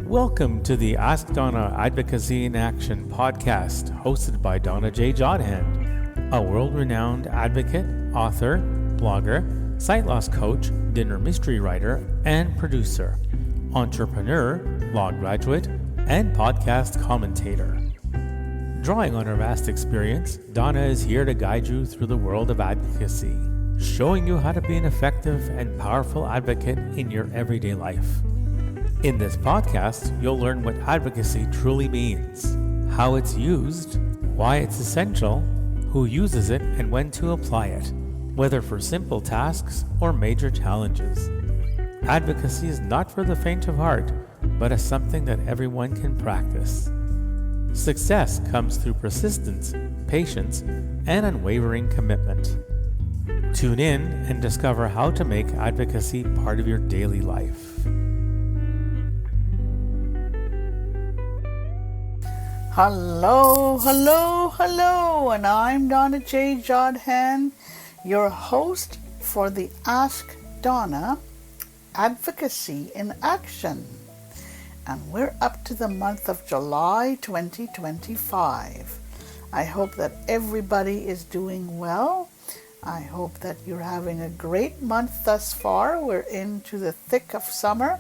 Welcome to the Ask Donna Advocacy in Action podcast, hosted by Donna J. Jodhan, a world-renowned advocate, author, blogger, sight loss coach, dinner mystery writer, and producer, entrepreneur, law graduate, and podcast commentator. Drawing on her vast experience, Donna is here to guide you through the world of advocacy, showing you how to be an effective and powerful advocate in your everyday life. In this podcast, you'll learn what advocacy truly means, how it's used, why it's essential, who uses it, and when to apply it, whether for simple tasks or major challenges. Advocacy is not for the faint of heart, but is something that everyone can practice. Success comes through persistence, patience, and unwavering commitment. Tune in and discover how to make advocacy part of your daily life. Hello, and I'm Donna J. Jodhan, your host for the Ask Donna Advocacy in Action. And we're up to the month of July 2025. I hope that everybody is doing well. I hope that you're having a great month thus far. We're into the thick of summer,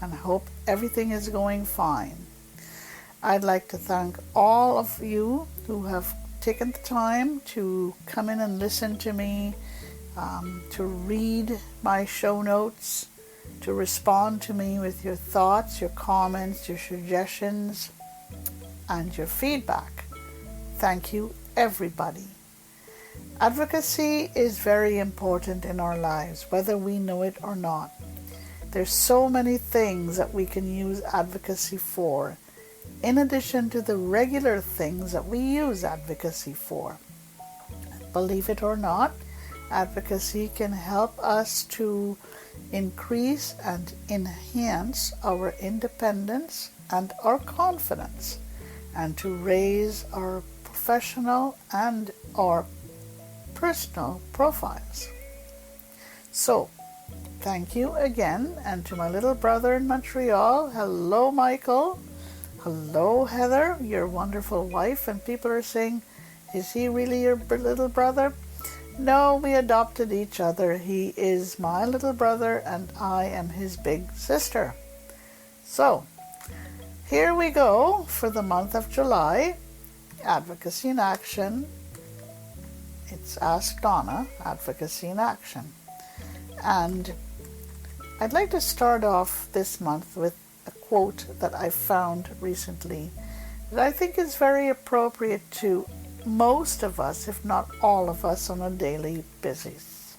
and I hope everything is going fine. I'd like to thank all of you who have taken the time to come in and listen to me, to read my show notes, to respond to me with your thoughts, your comments, your suggestions, and your feedback. Thank you, everybody. Advocacy is very important in our lives, whether we know it or not. There's so many things that we can use advocacy for, in addition to the regular things that we use advocacy for. Believe it or not, advocacy can help us to increase and enhance our independence and our confidence, and to raise our professional and our personal profiles. So, thank you again, and to my little brother in Montreal, hello Michael. Hello, Heather, your wonderful wife. And people are saying, is he really your little brother? No, we adopted each other. He is my little brother and I am his big sister. So, here we go for the month of July. Advocacy in Action. It's Ask Donna, Advocacy in Action. And I'd like to start off this month with a quote that I found recently that I think is very appropriate to most of us, if not all of us, on a daily basis.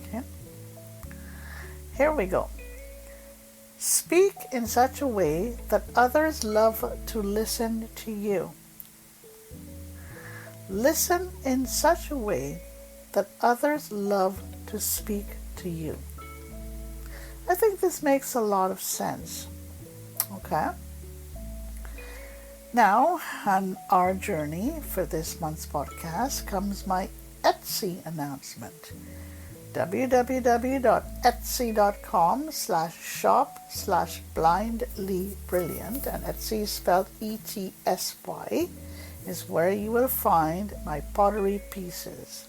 Okay? Here we go. Speak in such a way that others love to listen to you. Listen in such a way that others love to speak to you. I think this makes a lot of sense. Okay. Now, on our journey for this month's podcast comes my Etsy announcement. www.etsy.com/shop/blindlybrilliant, and Etsy is spelled ETSY, is where you will find my pottery pieces.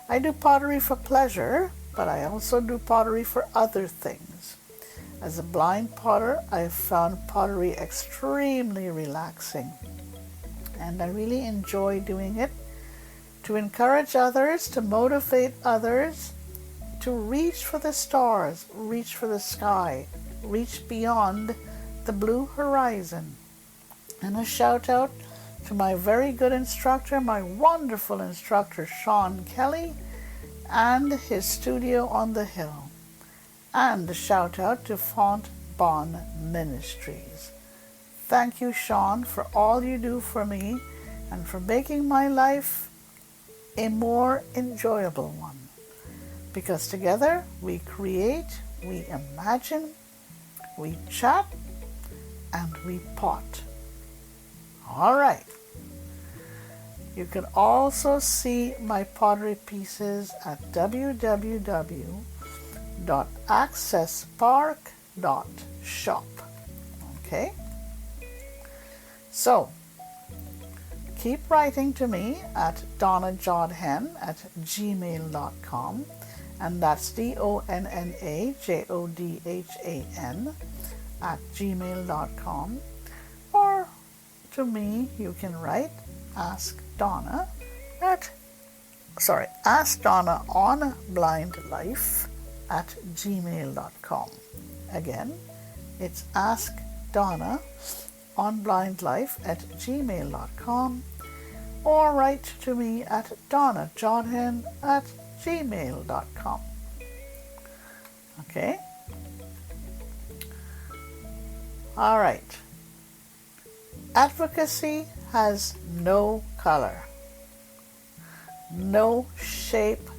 I do pottery for pleasure, but I also do pottery for other things. As a blind potter, I have found pottery extremely relaxing, and I really enjoy doing it to encourage others, to motivate others, to reach for the stars, reach for the sky, reach beyond the blue horizon. And a shout out to my very good instructor, my wonderful instructor, Sean Kelly, and his studio on the hill. And a shout out to Font Bon Ministries. Thank you, Sean, for all you do for me and for making my life a more enjoyable one. Because together we create, we imagine, we chat, and we pot. All right. You can also see my pottery pieces at www.accesspark.shop. Okay? So, keep writing to me at donnajodhan@gmail.com, and that's DONNAJODHAN @gmail.com. Or to me, you can write Ask Donna on Blind Life @gmail.com. Again, it's Ask Donna on Blind Life @gmail.com, or write to me at donnajodhan @gmail.com. Okay? All right. Advocacy has no color, no shape,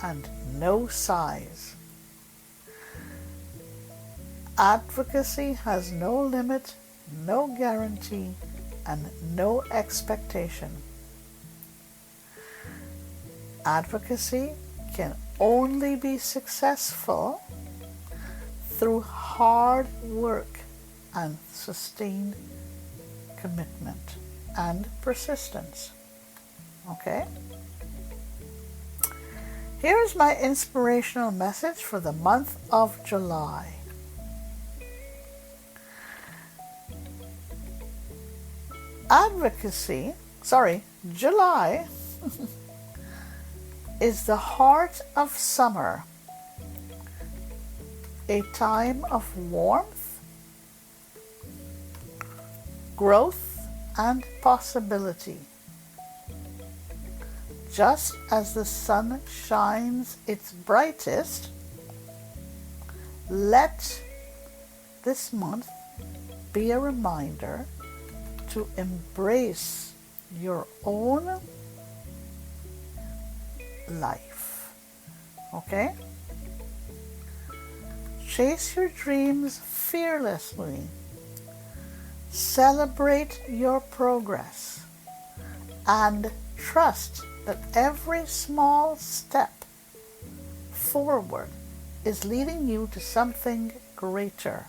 and no size. Advocacy has no limit, no guarantee, and no expectation. Advocacy can only be successful through hard work and sustained commitment and persistence. Okay? Here's my inspirational message for the month of July. July is the heart of summer, a time of warmth, growth, and possibility. Just as the sun shines its brightest, let this month be a reminder to embrace your own life. Okay? Chase your dreams fearlessly. Celebrate your progress and trust that every small step forward is leading you to something greater.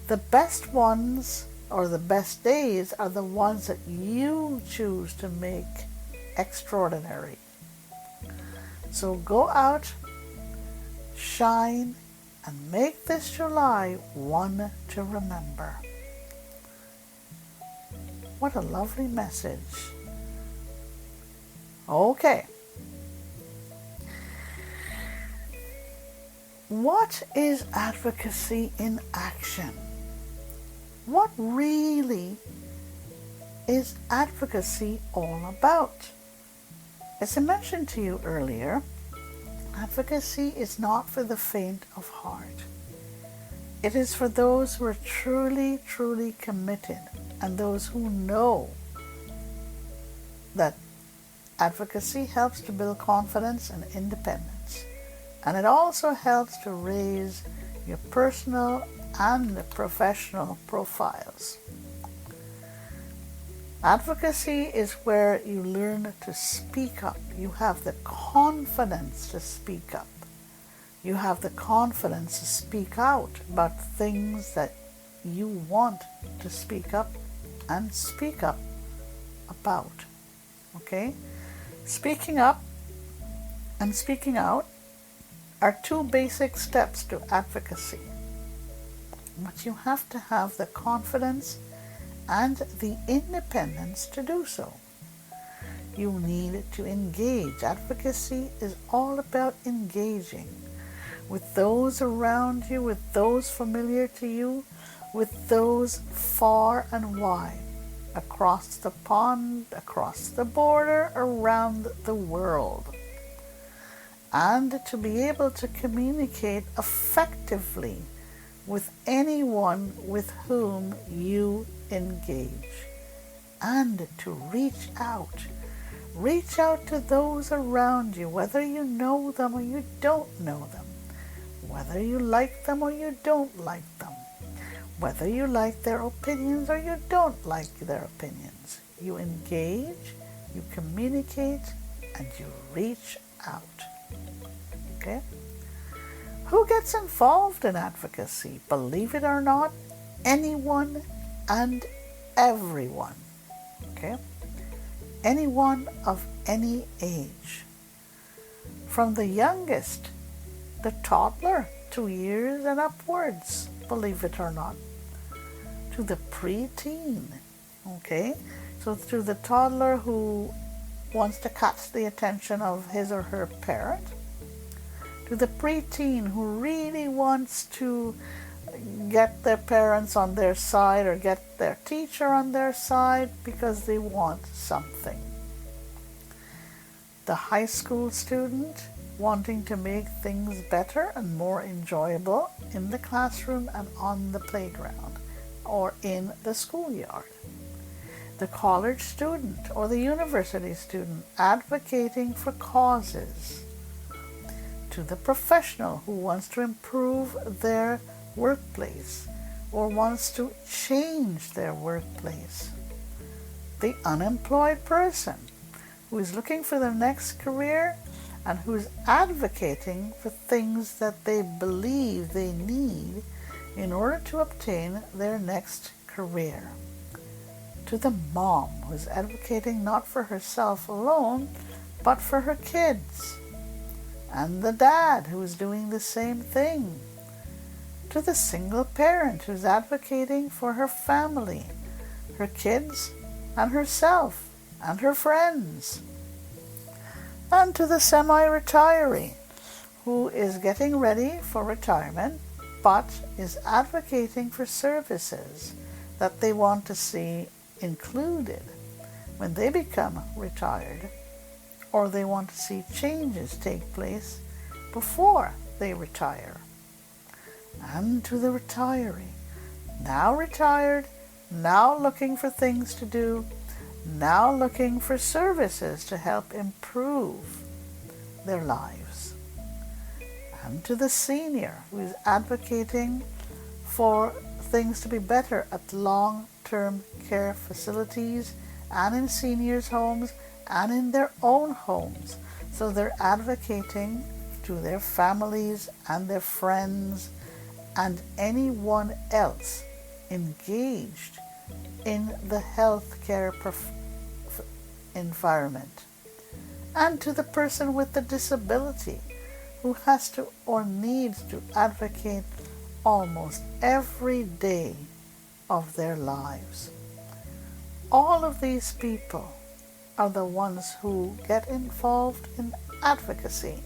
The best ones, or the best days, are the ones that you choose to make extraordinary. So go out, shine, and make this July one to remember. What a lovely message. Okay. What is advocacy in action? What really is advocacy all about? As I mentioned to you earlier, advocacy is not for the faint of heart. It is for those who are truly, truly committed, and those who know that advocacy helps to build confidence and independence. And it also helps to raise your personal and professional profiles. Advocacy is where you learn to speak up. You have the confidence to speak up. You have the confidence to speak out about things that you want to speak up and speak up about. Okay? Speaking up and speaking out are two basic steps to advocacy. But you have to have the confidence and the independence to do so. You need to engage. Advocacy is all about engaging with those around you, with those familiar to you, with those far and wide, across the pond, across the border, around the world. And to be able to communicate effectively with anyone with whom you engage, and to reach out to those around you, whether you know them or you don't know them, whether you like them or you don't like them, whether you like their opinions or you don't like their opinions. You engage, you communicate, and you reach out. Okay? Who gets involved in advocacy? Believe it or not, anyone and everyone. Okay? Anyone of any age. From the youngest, the toddler, 2 years and upwards, believe it or not, to the preteen. Okay? So to the toddler who wants to catch the attention of his or her parent, to the preteen who really wants to get their parents on their side or get their teacher on their side because they want something. The high school student wanting to make things better and more enjoyable in the classroom and on the playground or in the schoolyard. The college student or the university student advocating for causes. To the professional who wants to improve their workplace or wants to change their workplace. The unemployed person who is looking for their next career and who is advocating for things that they believe they need in order to obtain their next career. To the mom who is advocating not for herself alone, but for her kids. And the dad who is doing the same thing. To the single parent who's advocating for her family, her kids, and herself, and her friends. And to the semi-retiree who is getting ready for retirement, but is advocating for services that they want to see included when they become retired, or they want to see changes take place before they retire. And to the retiree, now retired, now looking for things to do, now looking for services to help improve their lives. And to the senior who is advocating for things to be better at long-term care facilities and in seniors' homes and in their own homes. So they're advocating to their families and their friends and anyone else engaged in the healthcare environment. And to the person with the disability who has to or needs to advocate almost every day of their lives. All of these people are the ones who get involved in advocacy.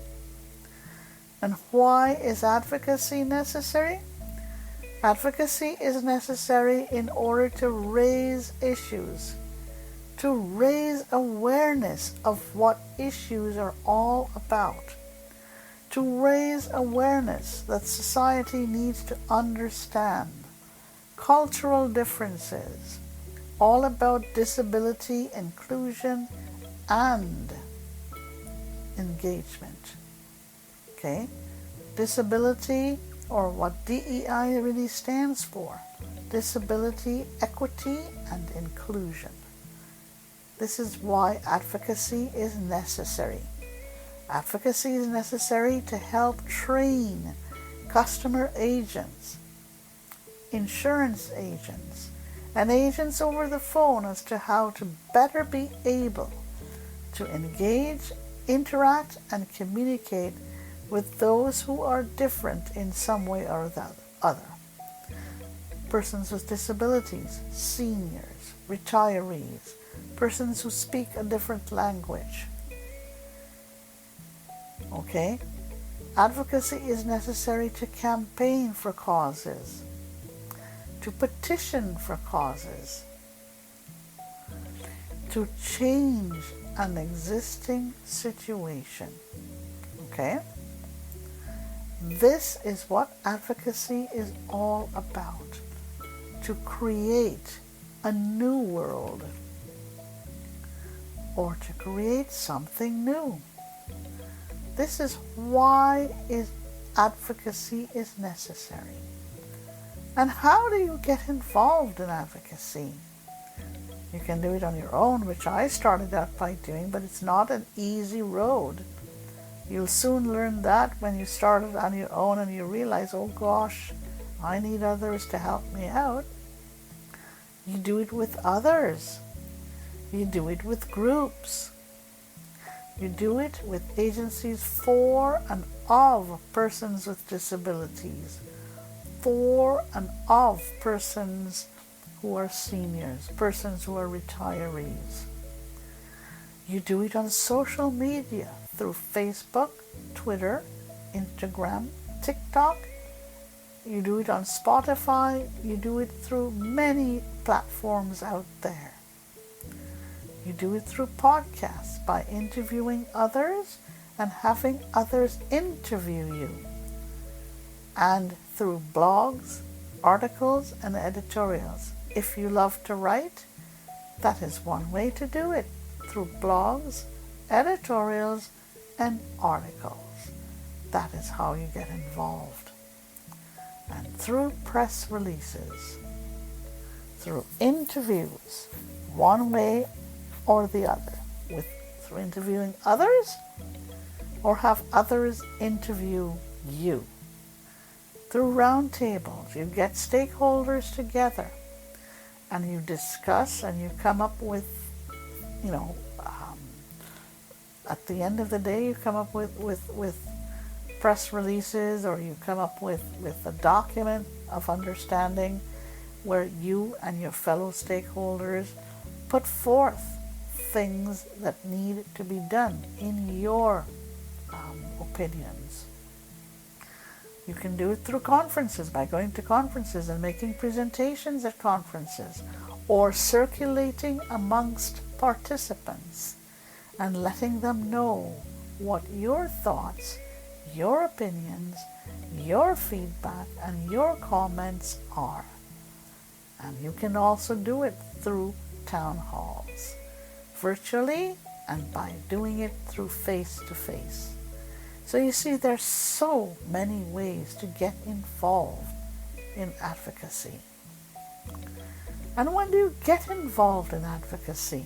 And why is advocacy necessary? Advocacy is necessary in order to raise issues, to raise awareness of what issues are all about, to raise awareness that society needs to understand cultural differences, all about disability, inclusion, and engagement. Okay? Disability, or what DEI really stands for, disability, equity, and inclusion. This is why advocacy is necessary. Advocacy is necessary to help train customer agents, insurance agents, and agents over the phone as to how to better be able to engage, interact, and communicate with those who are different in some way or the other. Persons with disabilities, seniors, retirees, persons who speak a different language. Okay? Advocacy is necessary to campaign for causes, to petition for causes, to change an existing situation. Okay? This is what advocacy is all about, to create a new world or to create something new. This is why advocacy is necessary. And how do you get involved in advocacy? You can do it on your own, which I started out by doing, but it's not an easy road. You'll soon learn that when you start it on your own and you realize, oh gosh, I need others to help me out. You do it with others. You do it with groups. You do it with agencies for and of persons with disabilities, for and of persons who are seniors, persons who are retirees. You do it on social media through Facebook, Twitter, Instagram, TikTok. You do it on Spotify. You do it through many platforms out there. You do it through podcasts by interviewing others and having others interview you. And through blogs, articles, and editorials. If you love to write, that is one way to do it. Through blogs, editorials, and articles. That is how you get involved. And through press releases, through interviews, one way or the other, through interviewing others or have others interview you. Through roundtables, you get stakeholders together and you discuss and you come up with, at the end of the day, you come up with press releases, or you come up with a document of understanding where you and your fellow stakeholders put forth things that need to be done in your opinions. You can do it through conferences, by going to conferences and making presentations at conferences, or circulating amongst participants and letting them know what your thoughts, your opinions, your feedback, and your comments are. And you can also do it through town halls, virtually, and by doing it through face-to-face. So you see, there's so many ways to get involved in advocacy. And when do you get involved in advocacy?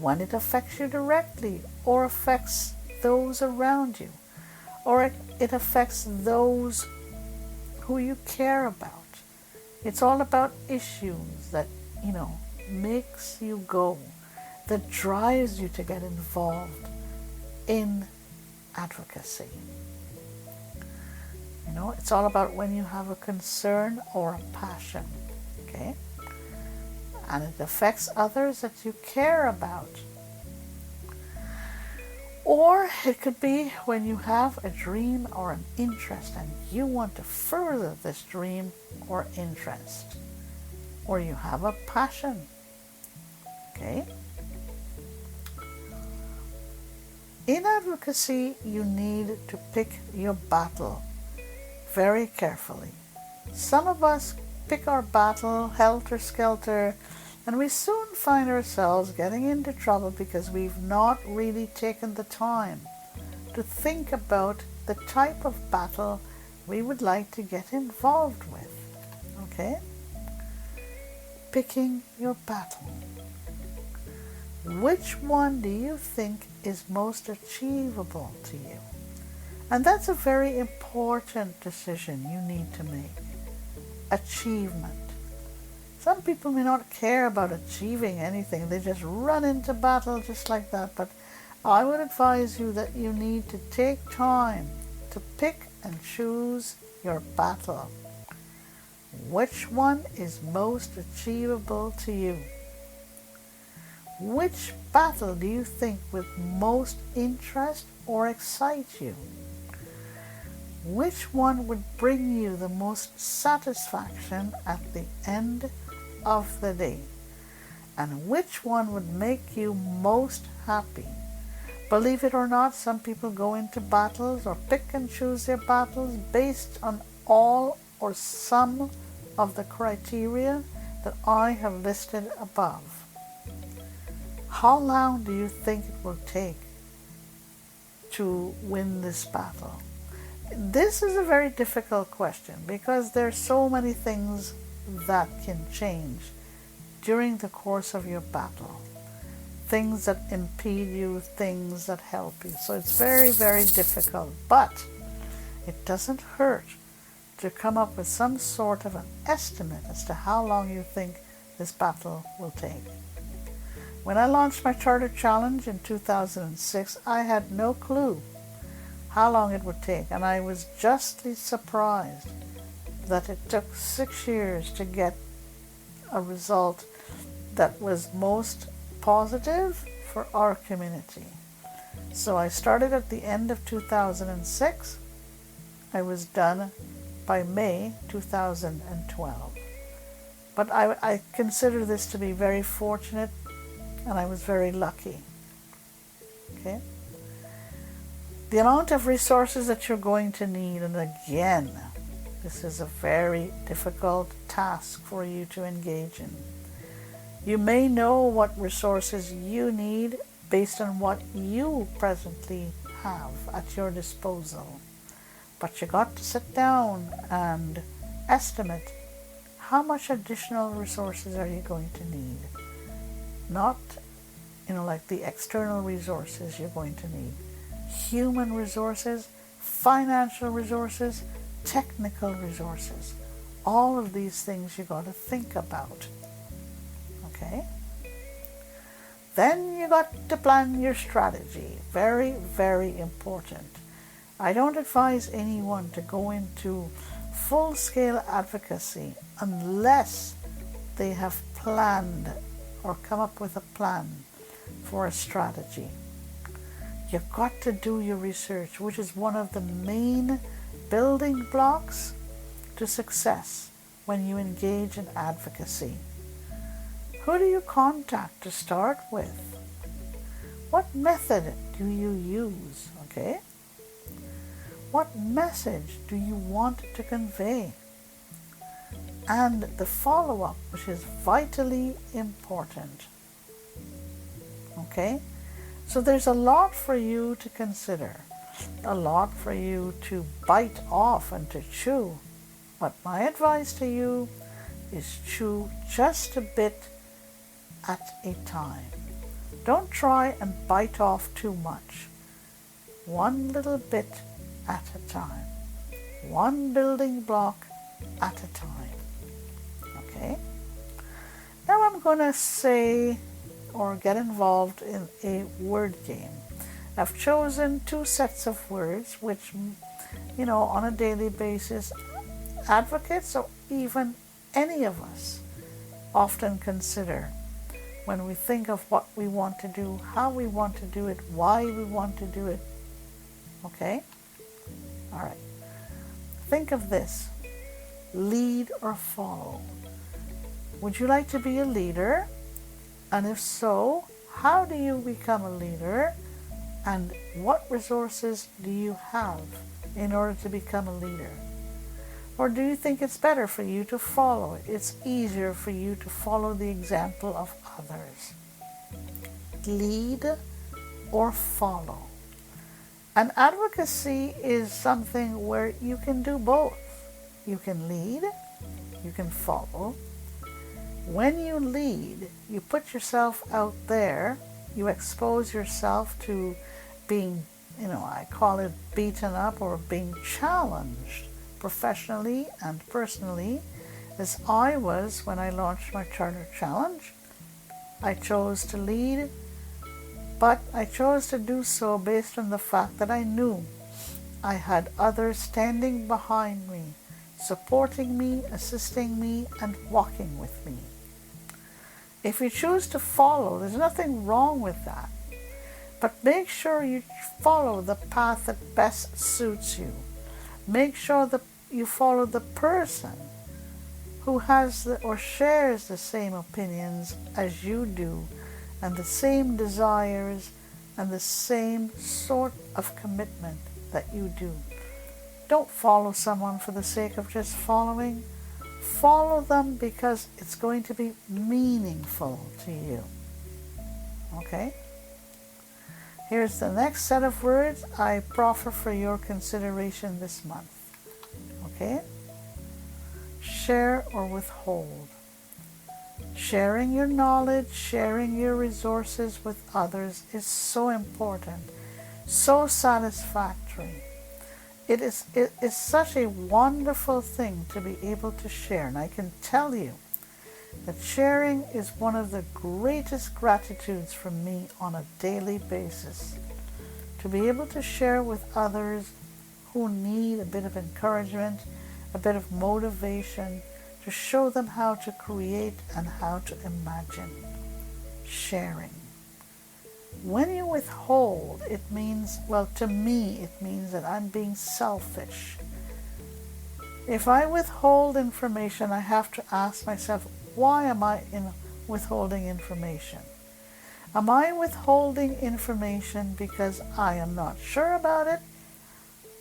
When it affects you directly, or affects those around you, or it affects those who you care about. It's all about issues that, makes you go, that drives you to get involved in advocacy. It's all about when you have a concern or a passion, okay? And it affects others that you care about. Or it could be when you have a dream or an interest and you want to further this dream or interest. Or you have a passion, okay? In advocacy, you need to pick your battle very carefully. Some of us pick our battle helter-skelter, and we soon find ourselves getting into trouble because we've not really taken the time to think about the type of battle we would like to get involved with. Okay? Picking your battle. Which one do you think is most achievable to you? And that's a very important decision you need to make. Achievement. Some people may not care about achieving anything. They just run into battle just like that. But I would advise you that you need to take time to pick and choose your battle. Which one is most achievable to you? Which battle do you think would most interest or excite you? Which one would bring you the most satisfaction at the end of the day? And which one would make you most happy? Believe it or not, some people go into battles or pick and choose their battles based on all or some of the criteria that I have listed above. How long do you think it will take to win this battle? This is a very difficult question because there are so many things that can change during the course of your battle. Things that impede you, things that help you. So it's very, very difficult. But it doesn't hurt to come up with some sort of an estimate as to how long you think this battle will take. When I launched my Charter Challenge in 2006, I had no clue how long it would take, and I was justly surprised that it took 6 years to get a result that was most positive for our community. So I started at the end of 2006. I was done by May 2012. But I consider this to be very fortunate, and I was very lucky. Okay? The amount of resources that you're going to need, and again, this is a very difficult task for you to engage in. You may know what resources you need based on what you presently have at your disposal. But you got to sit down and estimate how much additional resources are you going to need. Not, like the external resources you're going to need. Human resources, financial resources, technical resources. All of these things you got to think about. Okay? Then you got to plan your strategy. Very, very important. I don't advise anyone to go into full-scale advocacy unless they have planned or come up with a plan for a strategy. You've got to do your research, which is one of the main building blocks to success when you engage in advocacy. Who do you contact to start with? What method do you use? Okay? What message do you want to convey? And the follow-up, which is vitally important. Okay? So there's a lot for you to consider, a lot for you to bite off and to chew. But my advice to you is chew just a bit at a time. Don't try and bite off too much. One little bit at a time. One building block at a time. Okay? Now I'm going to say or get involved in a word game. I've chosen 2 sets of words which, on a daily basis, advocates or even any of us often consider when we think of what we want to do, how we want to do it, why we want to do it. Okay? All right. Think of this. Lead or follow. Would you like to be a leader? And if so, how do you become a leader? And what resources do you have in order to become a leader? Or do you think it's better for you to follow it? It's easier for you to follow the example of others. Lead or follow. And advocacy is something where you can do both. You can lead, you can follow. When you lead, you put yourself out there, you expose yourself to being, I call it beaten up or being challenged professionally and personally, as I was when I launched my Charter Challenge. I chose to lead, but I chose to do so based on the fact that I knew I had others standing behind me, supporting me, assisting me, and walking with me. If you choose to follow, there's nothing wrong with that. But make sure you follow the path that best suits you. Make sure that you follow the person who has or shares the same opinions as you do, and the same desires, and the same sort of commitment that you do. Don't follow someone for the sake of just following. Follow them because it's going to be meaningful to you. Okay? Here's the next set of words I proffer for your consideration this month. Okay? Share or withhold. Sharing your knowledge, sharing your resources with others is so important, so satisfactory. it is such a wonderful thing to be able to share. And I can tell you that sharing is one of the greatest gratitudes for me on a daily basis. To be able to share with others who need a bit of encouragement, a bit of motivation, to show them how to create and how to imagine. Sharing. When you withhold, it means, well, to me, it means that I'm being selfish. If I withhold information, I have to ask myself, why am I withholding information? Am I withholding information because I am not sure about it?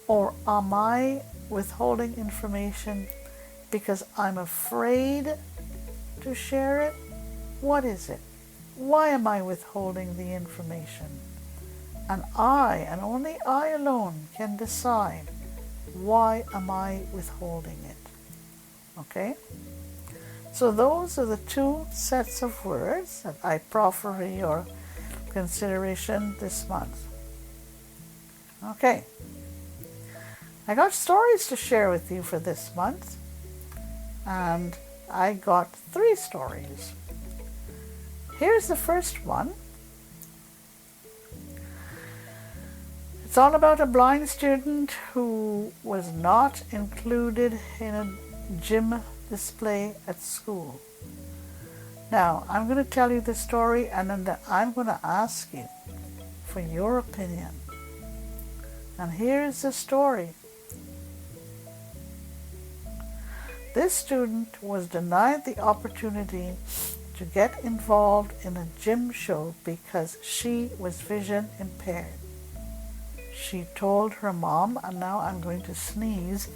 Or am I withholding information because I'm afraid to share it? What is it? Why am I withholding the information? And I, and only I alone, can decide why am I withholding it. Okay? So those are the two sets of words that I proffer for your consideration this month. Okay. I got stories to share with you for this month, and I got 3 stories. Here's the first one. It's all about a blind student who was not included in a gym display at school. Now, I'm going to tell you the story, and then I'm going to ask you for your opinion. And here's the story. This student was denied the opportunity to get involved in a gym show because she was vision impaired. She told her mom, and now I'm going to sneeze.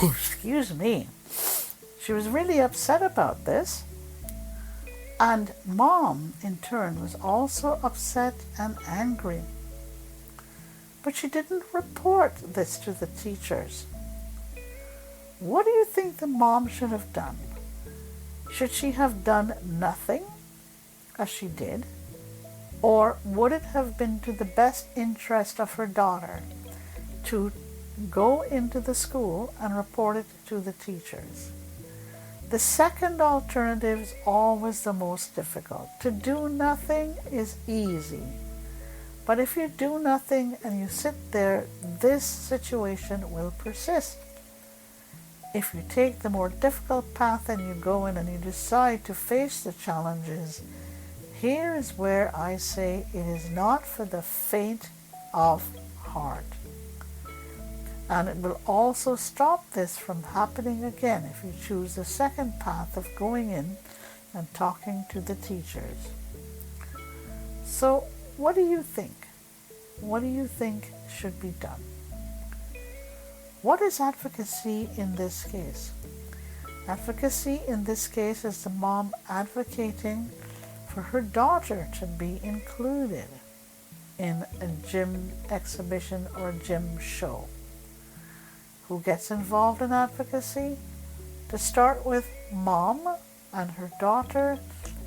Excuse me. She was really upset about this. And mom, in turn, was also upset and angry. But she didn't report this to the teachers. What do you think the mom should have done? Should she have done nothing, as she did? Or would it have been to the best interest of her daughter to go into the school and report it to the teachers? The second alternative is always the most difficult. To do nothing is easy. But if you do nothing and you sit there, this situation will persist. If you take the more difficult path and you go in and you decide to face the challenges, here is where I say it is not for the faint of heart. And it will also stop this from happening again if you choose the second path of going in and talking to the teachers. So, what do you think? What do you think should be done? What is advocacy in this case? Advocacy in this case is the mom advocating for her daughter to be included in a gym exhibition or a gym show. Who gets involved in advocacy? To start with, mom and her daughter,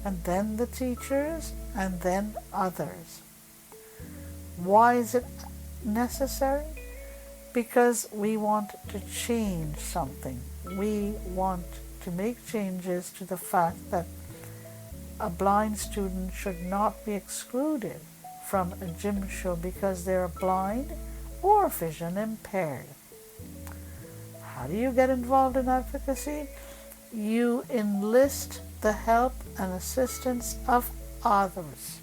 and then the teachers, and then others. Why is it necessary? Because we want to change something. We want to make changes to the fact that a blind student should not be excluded from a gym show because they're blind or vision impaired. How do you get involved in advocacy? You enlist the help and assistance of others.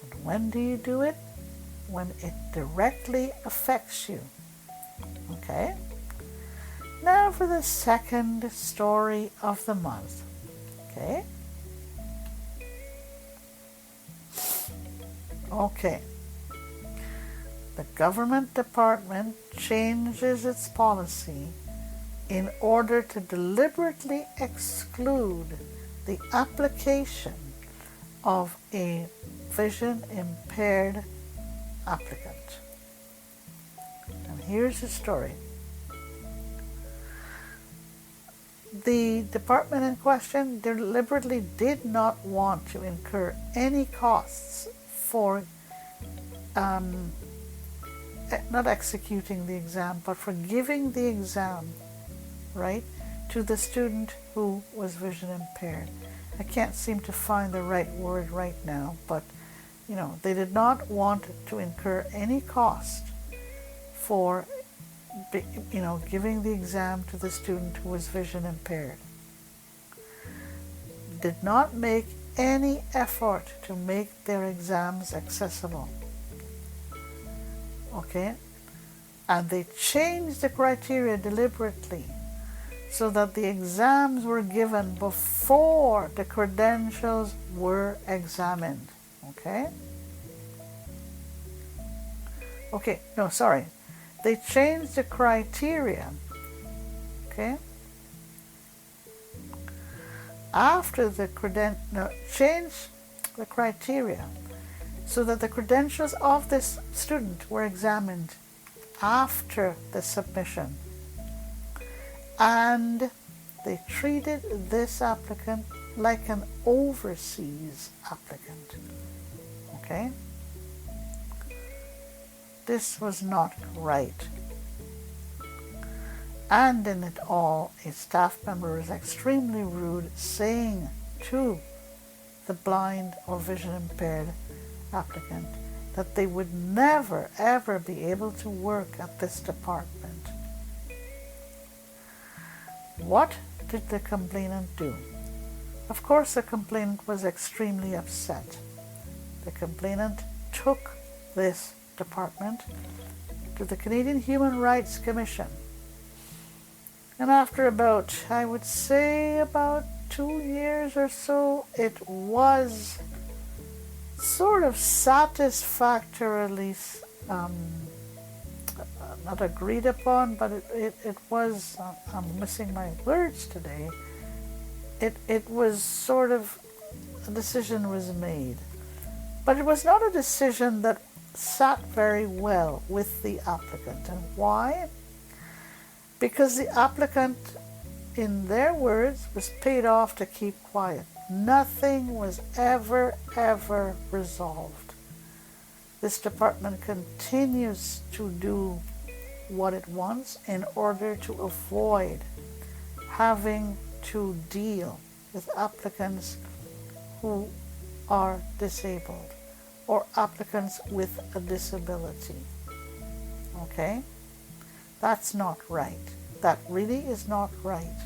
And when do you do it? When it directly affects you. Okay? Now for the second story of the month. Okay? Okay. The government department changes its policy in order to deliberately exclude the application of a vision impaired applicant. And here's the story. The department in question deliberately did not want to incur any costs for not executing the exam, but for giving the exam, right, to the student who was vision impaired. I can't seem to find the right word right now, but they did not want to incur any cost for giving the exam to the student who was vision impaired. Did not make any effort to make their exams accessible. Okay? And they changed the criteria deliberately so that the exams were given before the credentials were examined. Okay? No, sorry. They changed the criteria. Okay? After the changed the criteria so that the credentials of this student were examined after the submission. And they treated this applicant like an overseas applicant. Okay? This was not right. And in it all, a staff member was extremely rude, saying to the blind or vision impaired applicant that they would never ever be able to work at this department. What did the complainant do? Of course, the complainant was extremely upset. The complainant took this department to the Canadian Human Rights Commission. And after about 2 years or so, it was sort of satisfactorily not agreed upon, but it was, I'm missing my words today, it was sort of, a decision was made. But it was not a decision that sat very well with the applicant. And why? Because the applicant, in their words, was paid off to keep quiet. Nothing was ever resolved. This department continues to do what it wants in order to avoid having to deal with applicants who are disabled or applicants with a disability. Okay? That's not right. That really is not right.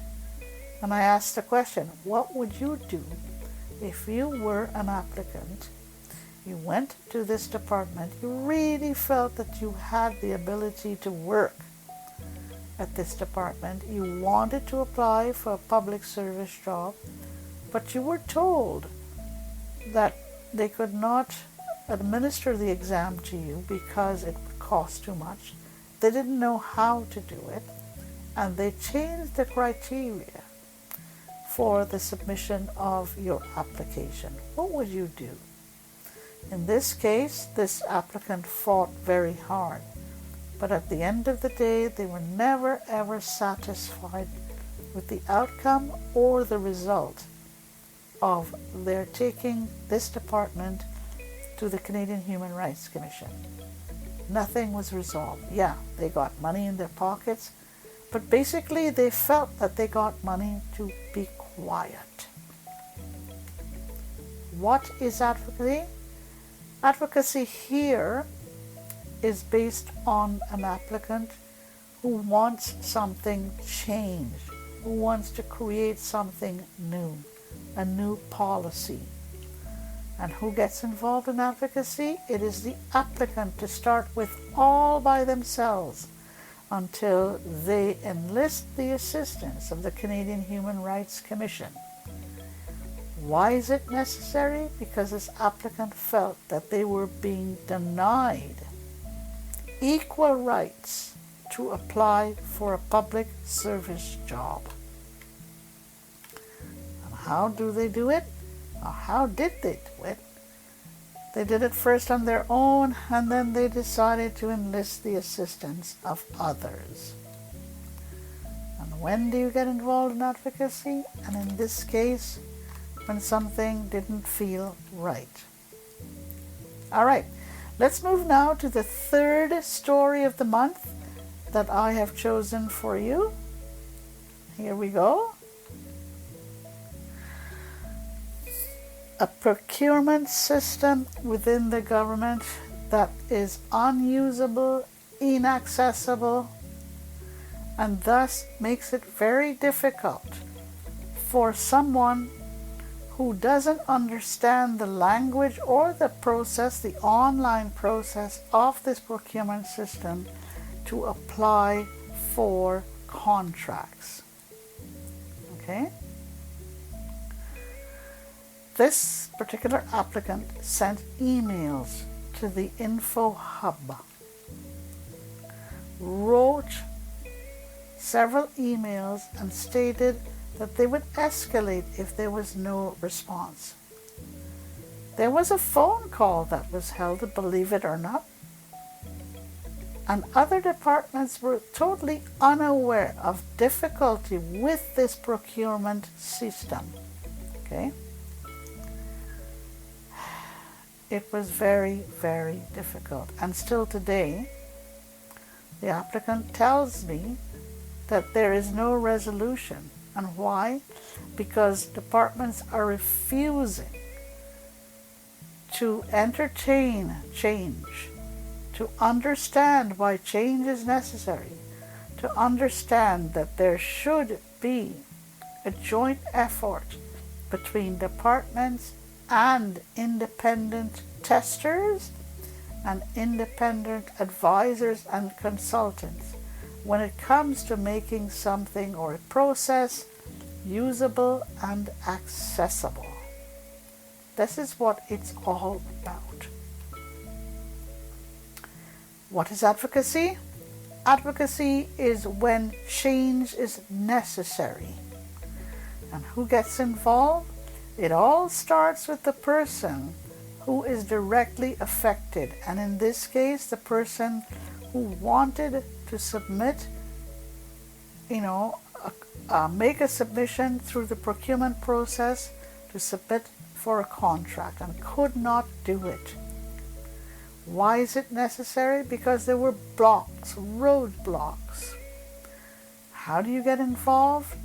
And I asked the question, what would you do if you were an applicant? You went to this department, you really felt that you had the ability to work at this department, you wanted to apply for a public service job, but you were told that they could not administer the exam to you because it would cost too much. They didn't know how to do it, and they changed the criteria for the submission of your application. What would you do? In this case, this applicant fought very hard, but at the end of the day, they were never ever satisfied with the outcome or the result of their taking this department to the Canadian Human Rights Commission. Nothing was resolved. Yeah, they got money in their pockets, but basically they felt that they got money to be quiet. What is advocacy? Advocacy here is based on an applicant who wants something changed, who wants to create something new, a new policy. And who gets involved in advocacy? It is the applicant, to start with all by themselves until they enlist the assistance of the Canadian Human Rights Commission. Why is it necessary? Because this applicant felt that they were being denied equal rights to apply for a public service job. And how do they do it? Or how did they do it? They did it first on their own, and then they decided to enlist the assistance of others. And when do you get involved in advocacy? And in this case, when something didn't feel right. All right. Let's move now to the third story of the month that I have chosen for you. Here we go. A procurement system within the government that is unusable, inaccessible, and thus makes it very difficult for someone who doesn't understand the language or the process, the online process of this procurement system, to apply for contracts. Okay? This particular applicant sent emails to the info hub, wrote several emails, and stated that they would escalate if there was no response. There was a phone call that was held, believe it or not, and other departments were totally unaware of difficulty with this procurement system. Okay? It was very, very difficult. And still today, the applicant tells me that there is no resolution. And why? Because departments are refusing to entertain change, to understand why change is necessary, to understand that there should be a joint effort between departments and independent testers and independent advisors and consultants when it comes to making something or a process usable and accessible. This is what it's all about. What is advocacy? Advocacy is when change is necessary. And who gets involved? It all starts with the person who is directly affected, and in this case, the person who wanted to submit, make a submission through the procurement process to submit for a contract and could not do it. Why is it necessary? Because there were blocks, roadblocks. How do you get involved?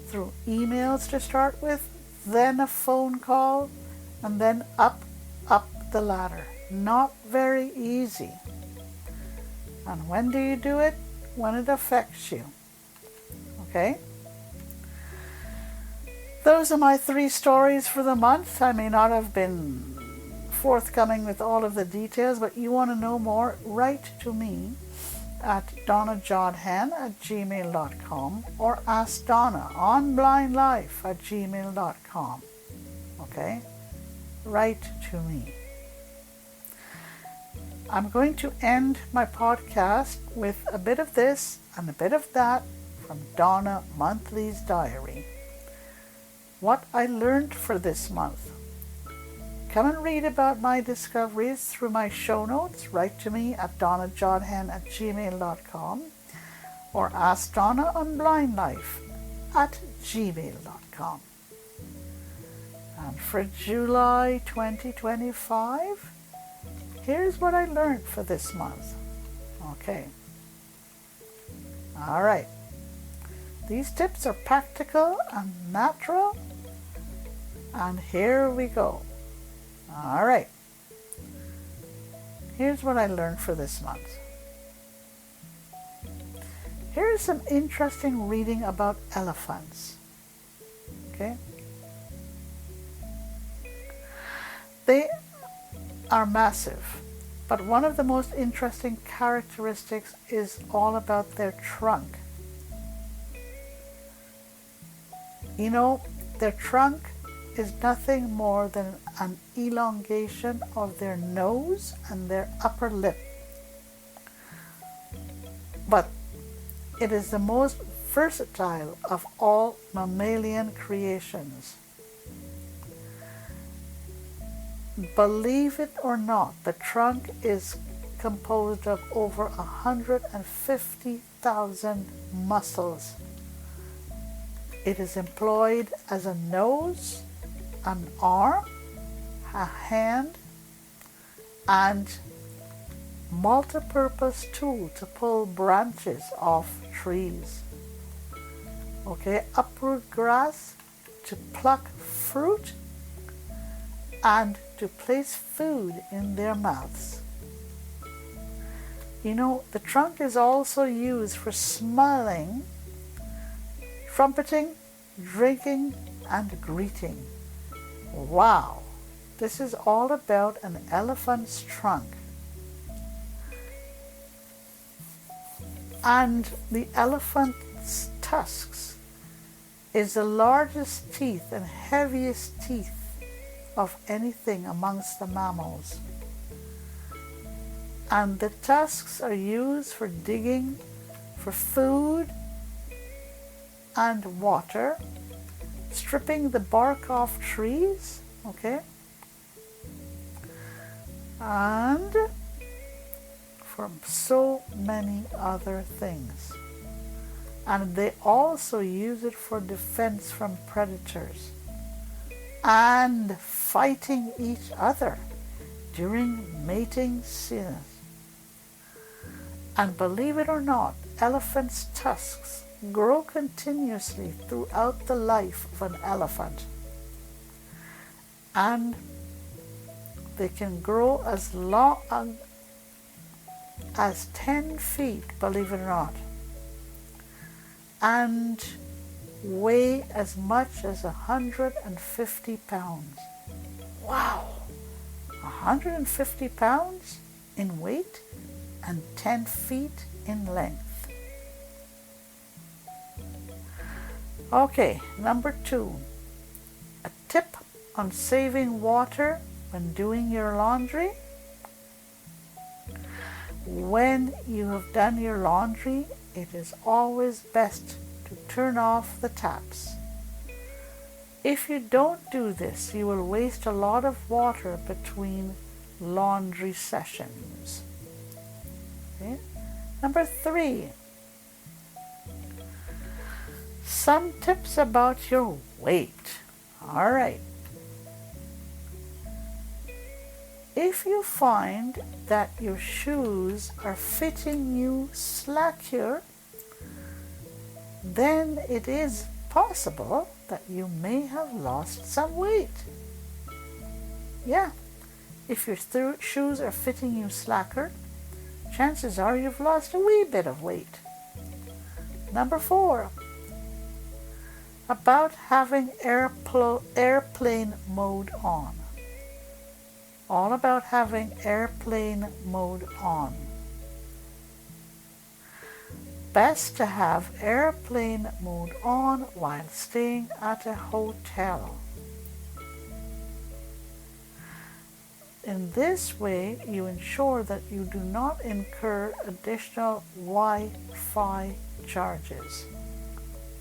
Through emails to start with, then a phone call, and then up the ladder. Not very easy. And when do you do it? When it affects you. Okay? Those are my 3 stories for the month. I may not have been forthcoming with all of the details, but you want to know more, write to me at donnajodhan@gmail.com or ask Donna on blindlife@gmail.com. Okay? Write to me. I'm going to end my podcast with a bit of this and a bit of that from Donna Monthly's Diary. What I learned for this month. Come and read about my discoveries through my show notes. Write to me at donnajodhan@gmail.com or ask Donna on blindlife@gmail.com. And for July 2025, here's what I learned for this month. Okay. All right. These tips are practical and natural. And here we go. All right. Here's what I learned for this month. Here's some interesting reading about elephants. Okay? They are massive, but one of the most interesting characteristics is all about their trunk. Their trunk is nothing more than an elongation of their nose and their upper lip. But it is the most versatile of all mammalian creations. Believe it or not, the trunk is composed of over 150,000 muscles. It is employed as a nose, an arm, a hand, and multi-purpose tool to pull branches off trees. Okay, uproot grass to pluck fruit and to place food in their mouths. You know, the trunk is also used for smelling, trumpeting, drinking, and greeting. Wow, this is all about an elephant's trunk. And the elephant's tusks is the largest teeth and heaviest teeth of anything amongst the mammals. And the tusks are used for digging, for food and water, stripping the bark off trees, okay, and for so many other things. And they also use it for defense from predators and fighting each other during mating season. And believe it or not, elephants' tusks grow continuously throughout the life of an elephant. And they can grow as long as 10 feet, believe it or not, and weigh as much as 150 pounds. Wow! 150 pounds in weight and 10 feet in length. Okay, number 2. A tip on saving water when doing your laundry. When you have done your laundry, it is always best to turn off the taps. If you don't do this, you will waste a lot of water between laundry sessions. Okay? Number 3. Some tips about your weight. All right. If you find that your shoes are fitting you slackier, then it is possible that you may have lost some weight. Yeah, if your shoes are fitting you slacker, chances are you've lost a wee bit of weight. Number 4, about having airplane mode on. All about having airplane mode on. Best to have airplane mode on while staying at a hotel. In this way, you ensure that you do not incur additional Wi-Fi charges.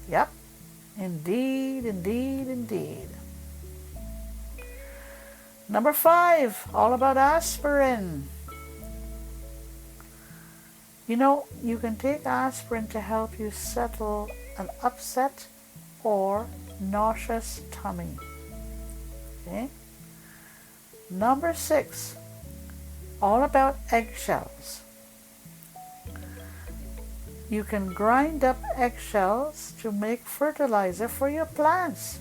Yep, indeed, indeed, indeed. Number 5, all about aspirin. You know, you can take aspirin to help you settle an upset or nauseous tummy. Okay? Number 6, all about eggshells. You can grind up eggshells to make fertilizer for your plants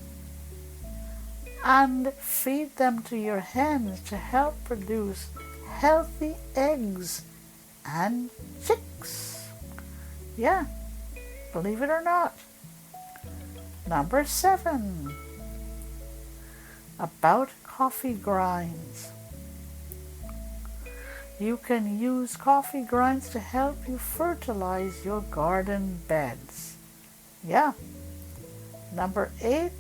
and feed them to your hens to help produce healthy eggs and chicks. Yeah, believe it or not. Number 7, about coffee grinds. You can use coffee grinds to help you fertilize your garden beds. Yeah. Number 8,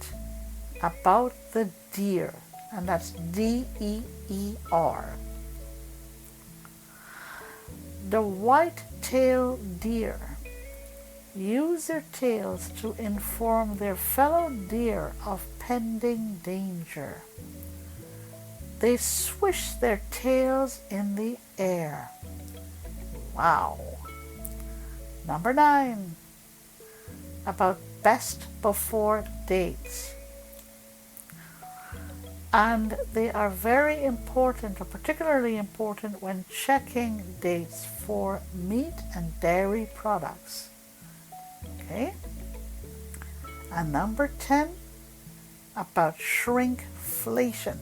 about the deer, and that's D-E-E-R. The white-tailed deer use their tails to inform their fellow deer of pending danger. They swish their tails in the air. Wow. Number 9, about best before dates. And they are very important, or particularly important, when checking dates for meat and dairy products. Okay? And number 10, about shrinkflation.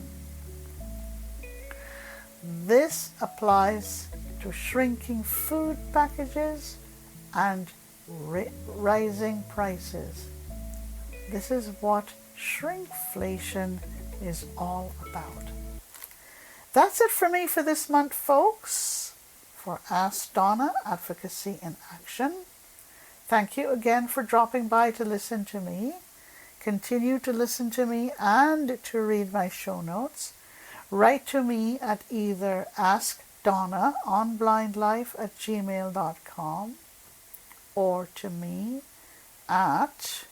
This applies to shrinking food packages and rising prices. This is what shrinkflation is all about. That's it for me for this month, folks, for Ask Donna Advocacy in Action. Thank you again for dropping by to listen to me. Continue to listen to me and to read my show notes. Write to me at either askdonnaonblindlife@gmail.com or to me at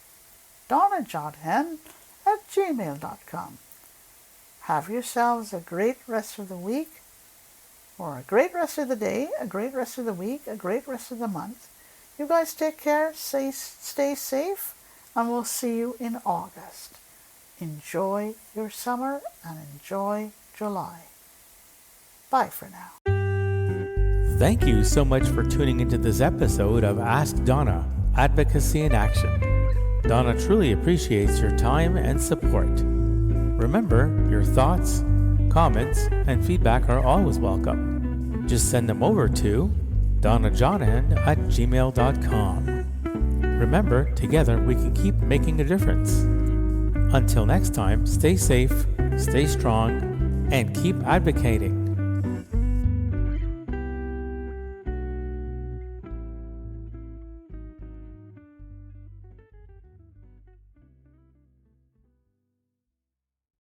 donnajodhan@gmail.com. Have yourselves a great rest of the week, or a great rest of the day, a great rest of the week, a great rest of the month. You guys take care, stay safe, and we'll see you in August. Enjoy your summer and enjoy July. Bye for now. Thank you so much for tuning into this episode of Ask Donna Advocacy in Action. Donna truly appreciates your time and support. Remember, your thoughts, comments, and feedback are always welcome. Just send them over to donnajodhan@gmail.com. Remember, together we can keep making a difference. Until next time, stay safe, stay strong, and keep advocating.